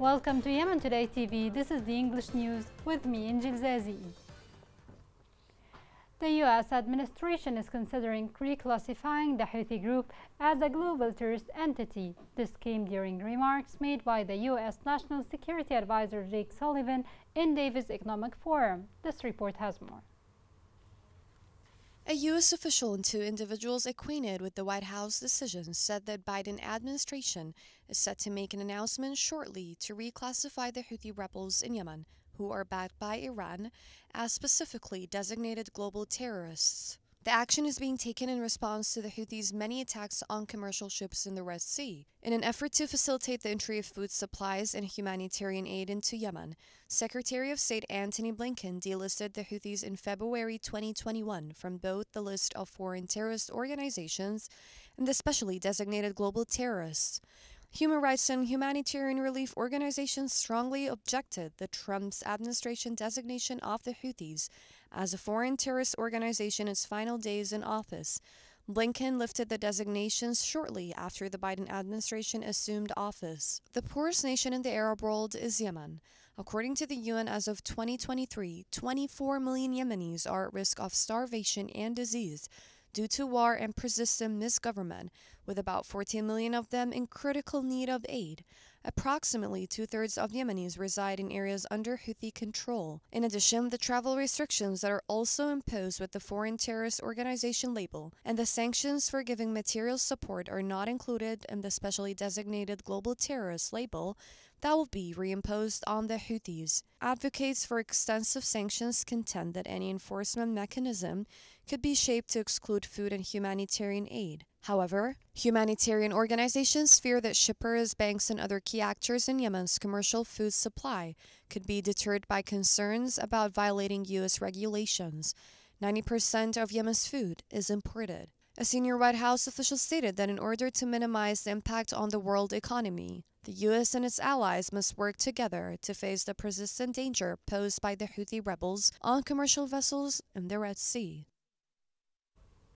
Welcome to Yemen Today TV. This is the English news with me, Angel Zazi. The U.S. administration is considering reclassifying the Houthi group as a global terrorist entity. This came during remarks made by the U.S. National Security Advisor Jake Sullivan in Davos Economic Forum. This report has more. A U.S. official and two individuals acquainted with the White House decision said that Biden administration is set to make an announcement shortly to reclassify the Houthi rebels in Yemen, who are backed by Iran, as specifically designated global terrorists. The action is being taken in response to the Houthis' many attacks on commercial ships in the Red Sea. In an effort to facilitate the entry of food supplies and humanitarian aid into Yemen, Secretary of State Antony Blinken delisted the Houthis in February 2021 from both the list of foreign terrorist organizations and the specially designated global terrorists. Human rights and humanitarian relief organizations strongly objected the Trump's administration designation of the Houthis as a foreign terrorist organization in its final days in office. Blinken lifted the designations shortly after the Biden administration assumed office. The poorest nation in the Arab world is Yemen. According to the UN, as of 2023, 24 million Yemenis are at risk of starvation and disease due to war and persistent misgovernment, with about 14 million of them in critical need of aid. Approximately two-thirds of Yemenis reside in areas under Houthi control. In addition, the travel restrictions that are also imposed with the foreign terrorist organization label and the sanctions for giving material support are not included in the specially designated global terrorist label that will be reimposed on the Houthis. Advocates for extensive sanctions contend that any enforcement mechanism could be shaped to exclude food and humanitarian aid. However, humanitarian organizations fear that shippers, banks, and other key actors in Yemen's commercial food supply could be deterred by concerns about violating U.S. regulations. 90% of Yemen's food is imported. A senior White House official stated that in order to minimize the impact on the world economy, the U.S. and its allies must work together to face the persistent danger posed by the Houthi rebels on commercial vessels in the Red Sea.